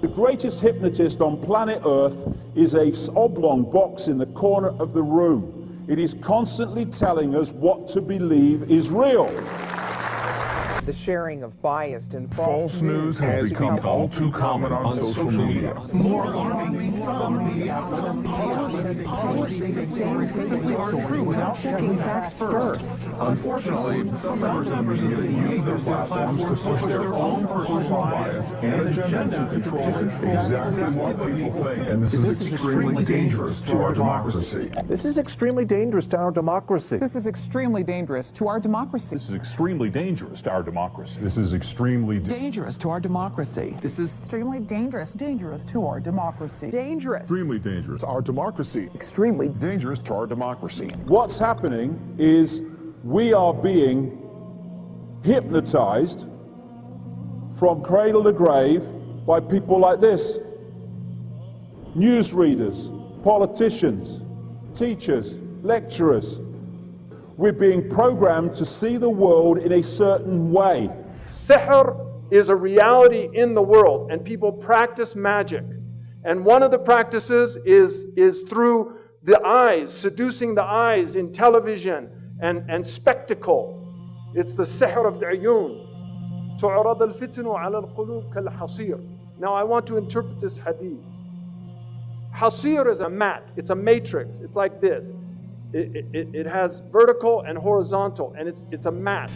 The greatest hypnotist on planet Earth is a oblong box in the corner of the room. It is constantly telling us what to believe is real. The sharing of biased and false news has become all too common on social media. More alarmingly, some media outlets are true without checking facts first. Unfortunately, some members of the media use their platforms to push their own personal bias and agenda to control exactly what people think. And this is extremely dangerous to our democracy. This is extremely dangerous to our democracy. This is extremely dangerous to our democracy. This is extremely dangerous to our democracy. This is extremely dangerous to our democracy. This is extremely dangerous to our democracy. Dangerous. extremely dangerous to our democracy. Extremely Dangerous to our democracy. What's happening is we are being hypnotized from cradle to grave by people like this. Newsreaders, politicians, teachers, lecturers. We're being programmed to see the world in a certain way. Sihr is a reality in the world, and people practice magic. And one of the practices is through the eyes, seducing the eyes in television and spectacle. It's the sihr of the ayun. تُعْرَضَ الْفِتْنُ عَلَى الْقُلُوبِ كَالْحَصِيرِ. Now I want to interpret this hadith. Hasir is a mat, it's a matrix, it's like this. It has vertical and horizontal, and it's a mat.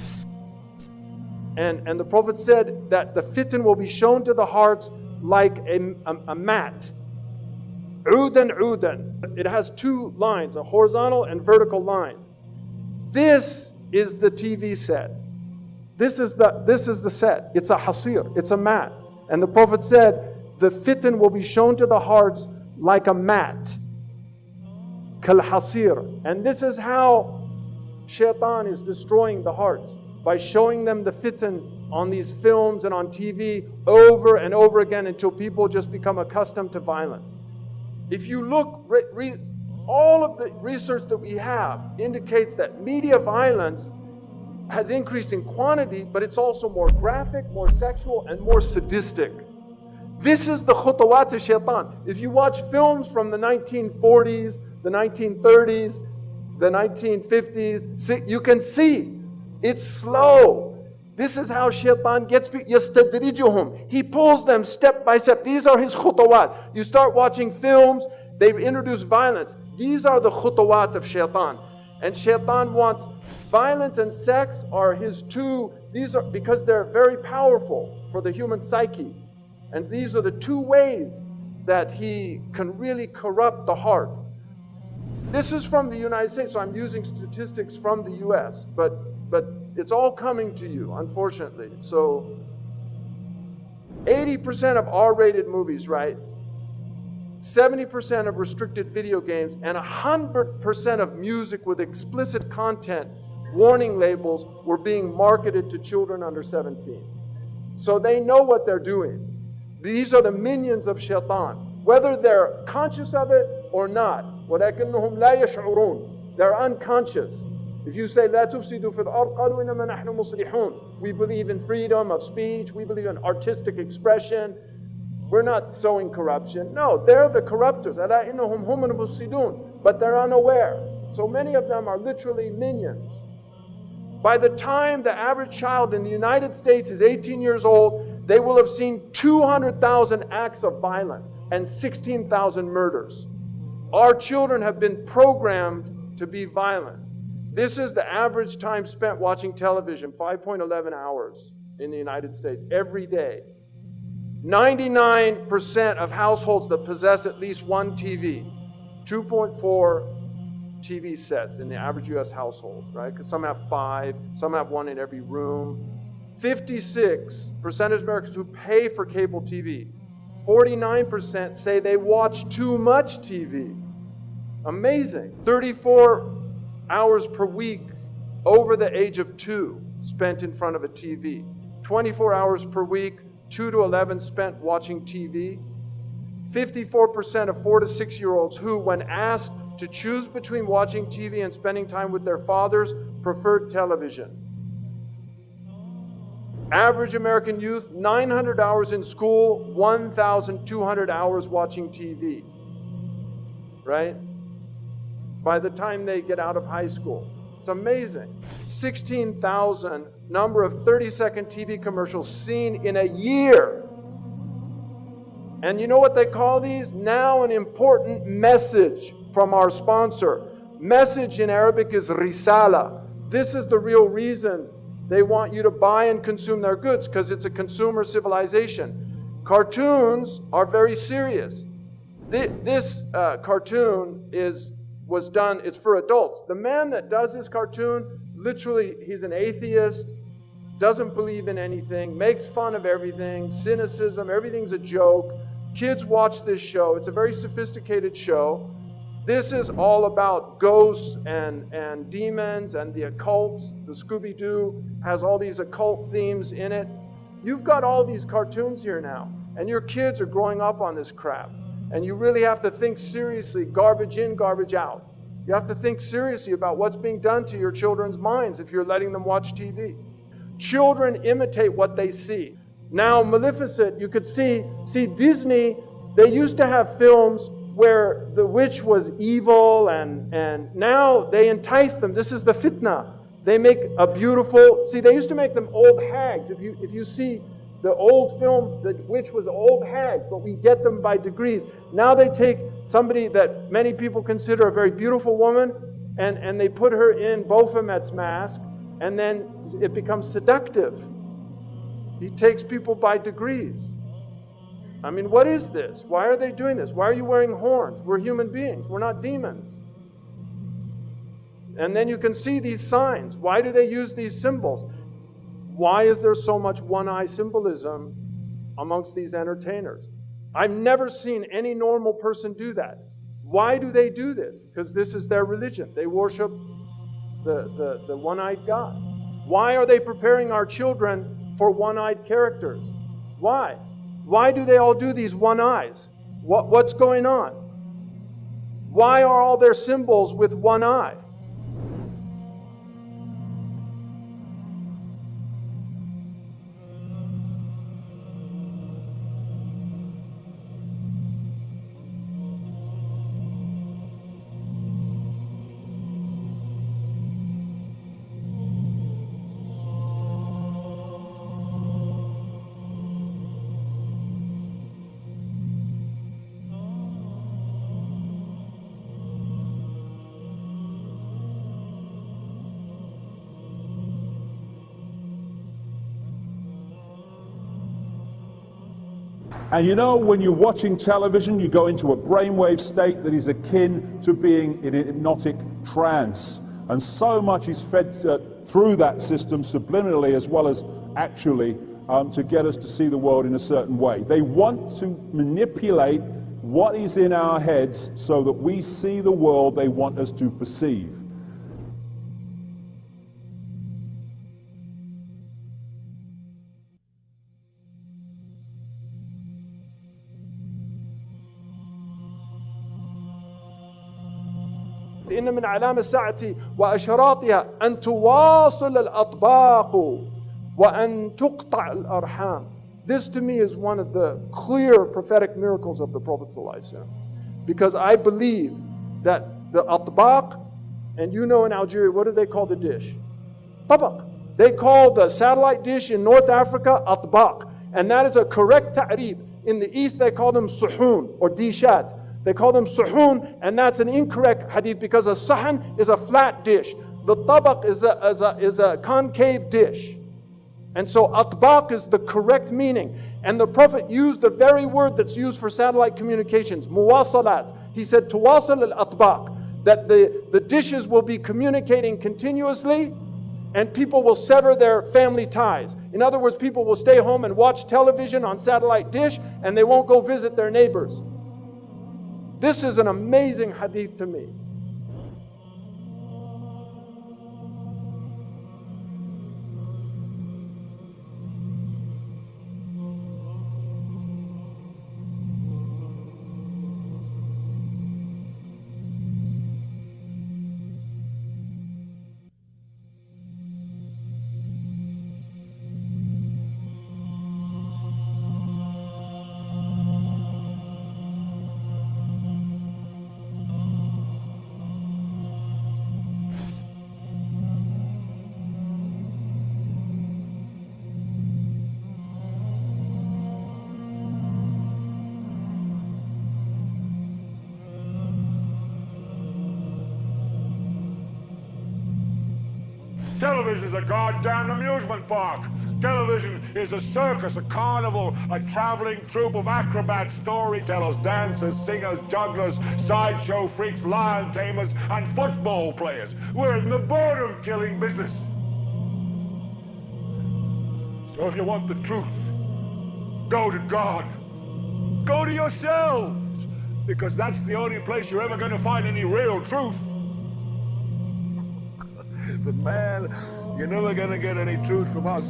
And the Prophet said that the fitan will be shown to the hearts like a mat. Udan. It has two lines, a horizontal and vertical line. This is the TV set. This is the set. It's a hasir, it's a mat. And the Prophet said the fitan will be shown to the hearts like a mat. Kal hasir. And this is how shaitan is destroying the hearts, by showing them the fitan on these films and on TV over and over again until people just become accustomed to violence. If you look, all of the research that we have indicates that media violence has increased in quantity, but it's also more graphic, more sexual, and more sadistic. This is the khutawat of shaitan. If you watch films from the 1940s, the 1930s, the 1950s, you can see it's slow. This is how shaitan gets people. يَسْتَدْرِجُهُمْ. He pulls them step by step. These are his khutawat. You start watching films, they've introduced violence. These are the khutawat of shaitan. And shaitan wants violence and sex are his two, these are because they're very powerful for the human psyche. And these are the two ways that he can really corrupt the heart. This is from the United States, so I'm using statistics from the US, but it's all coming to you, unfortunately. So 80% of R-rated movies, right? 70% of restricted video games, and 100% of music with explicit content, warning labels, were being marketed to children under 17. So they know what they're doing. These are the minions of shaitan, whether they're conscious of it or not. وَلَكِنَّهُمْ لَا يَشْعُرُونَ. They're unconscious. If you say, لَا تُفْسِدُوا فِي الْأَرْضِ قَالُوا إِنَّمَا نَحْنُ مُصْلِحُونَ. We believe in freedom of speech. We believe in artistic expression. We're not sowing corruption. No, they're the corruptors. أَلَا إِنَّهُمْ هُمُ الْمُفْسِدُونَ. But they're unaware. So many of them are literally minions. By the time the average child in the United States is 18 years old, they will have seen 200,000 acts of violence and 16,000 murders. Our children have been programmed to be violent. This is the average time spent watching television, 5.11 hours in the United States every day. 99% of households that possess at least one TV, 2.4 TV sets in the average US household, right? Because some have 5, some have 1 in every room. 56% of Americans who pay for cable TV, 49% say they watch too much TV. Amazing. 34 hours per week over the age of 2 spent in front of a TV. 24 hours per week, 2 to 11 spent watching TV. 54% of 4 to 6-year-olds who, when asked to choose between watching TV and spending time with their fathers, preferred television. Average American youth, 900 hours in school, 1,200 hours watching TV. Right? By the time they get out of high school. It's amazing. 16,000 number of 30-second TV commercials seen in a year. And you know what they call these? Now an important message from our sponsor. Message in Arabic is risala. This is the real reason they want you to buy and consume their goods, because it's a consumer civilization. Cartoons are very serious. This cartoon was done, it's for adults. The man that does this cartoon, literally, he's an atheist, doesn't believe in anything, makes fun of everything, cynicism, everything's a joke. Kids watch this show. It's a very sophisticated show. This is all about ghosts and demons and the occult. The Scooby-Doo has all these occult themes in it. You've got all these cartoons here now, and your kids are growing up on this crap. And you really have to think seriously, garbage in, garbage out. You have to think seriously about what's being done to your children's minds if you're letting them watch TV. Children imitate what they see. Now, Maleficent, you could see Disney, they used to have films where the witch was evil, and now they entice them. This is the fitna. They make a beautiful, they used to make them old hags. If you see the old film, the witch was old hag, but we get them by degrees. Now they take somebody that many people consider a very beautiful woman, and they put her in Baphomet's mask, and then it becomes seductive. He takes people by degrees. I mean, what is this? Why are they doing this? Why are you wearing horns? We're human beings. We're not demons. And then you can see these signs. Why do they use these symbols? Why is there so much one-eye symbolism amongst these entertainers? I've never seen any normal person do that. Why do they do this? Because this is their religion. They worship the one-eyed God. Why are they preparing our children for one-eyed characters? Why? Why do they all do these one eyes? What's going on? Why are all their symbols with one eye? And you know, when you're watching television, you go into a brainwave state that is akin to being in a hypnotic trance. And so much is fed through that system subliminally as well as actually to get us to see the world in a certain way. They want to manipulate what is in our heads so that we see the world they want us to perceive. إن من علامة الساعة وأشراطها أن تواصل الأطباق وأن تقطع الأرحام. This to me is one of the clear prophetic miracles of the Prophet ﷺ. Because I believe that the atbaq, and you know in Algeria, what do they call the dish? Tabaq. They call the satellite dish in North Africa atbaq. And that is a correct ta'rif. In the East they call them suhoon or dishat. They call them suhoon, and that's an incorrect hadith because a sahan is a flat dish. The tabaq is a concave dish. And so atbaq is the correct meaning. And the Prophet used the very word that's used for satellite communications, muwasalat. He said, tuwasal al-atbaq, that the dishes will be communicating continuously and people will sever their family ties. In other words, people will stay home and watch television on satellite dish and they won't go visit their neighbors. This is an amazing hadith to me. Television is a goddamn amusement park. Television is a circus, a carnival, a traveling troupe of acrobats, storytellers, dancers, singers, jugglers, sideshow freaks, lion tamers, and football players. We're in the boredom-killing business. So if you want the truth, go to God. Go to yourselves, because that's the only place you're ever going to find any real truth. But man, you're never going to get any truth from us.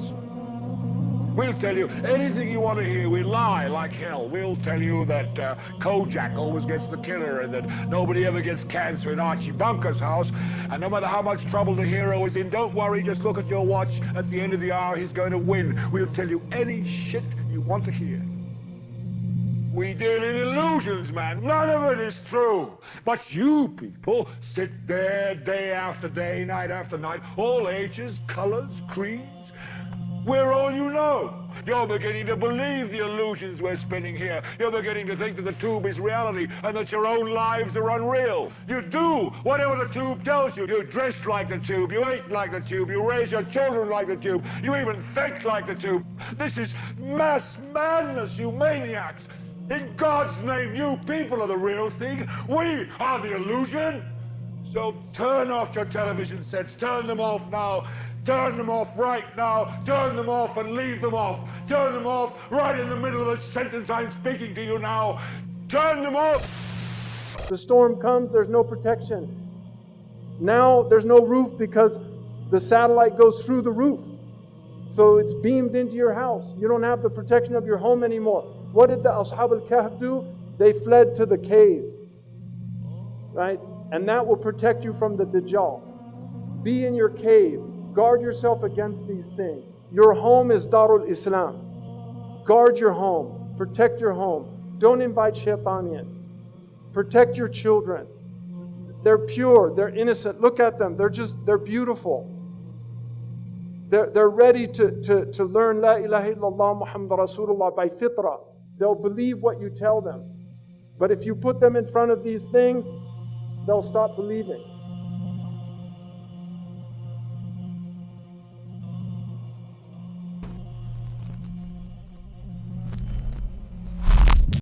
We'll tell you anything you want to hear. We lie like hell. We'll tell you that Kojak always gets the killer and that nobody ever gets cancer in Archie Bunker's house. And no matter how much trouble the hero is in, don't worry, just look at your watch. At the end of the hour, he's going to win. We'll tell you any shit you want to hear. We deal in illusions, man. None of it is true. But you people sit there day after day, night after night, all ages, colors, creeds. We're all you know. You're beginning to believe the illusions we're spinning here. You're beginning to think that the tube is reality and that your own lives are unreal. You do whatever the tube tells you. You dress like the tube. You eat like the tube. You raise your children like the tube. You even think like the tube. This is mass madness, you maniacs. In God's name, you people are the real thing. We are the illusion. So turn off your television sets. Turn them off now. Turn them off right now. Turn them off and leave them off. Turn them off right in the middle of the sentence I'm speaking to you now. Turn them off. The storm comes, there's no protection. Now there's no roof because the satellite goes through the roof. So it's beamed into your house. You don't have the protection of your home anymore. What did the Ashab al-Kahf do? They fled to the cave. Right? And that will protect you from the Dajjal. Be in your cave. Guard yourself against these things. Your home is Darul Islam. Guard your home. Protect your home. Don't invite shaitan in. Protect your children. They're pure. They're innocent. Look at them. They're beautiful. They're ready to learn La ilaha illallah Muhammad Rasulullah by fitrah. They'll believe what you tell them. But if you put them in front of these things, they'll stop believing.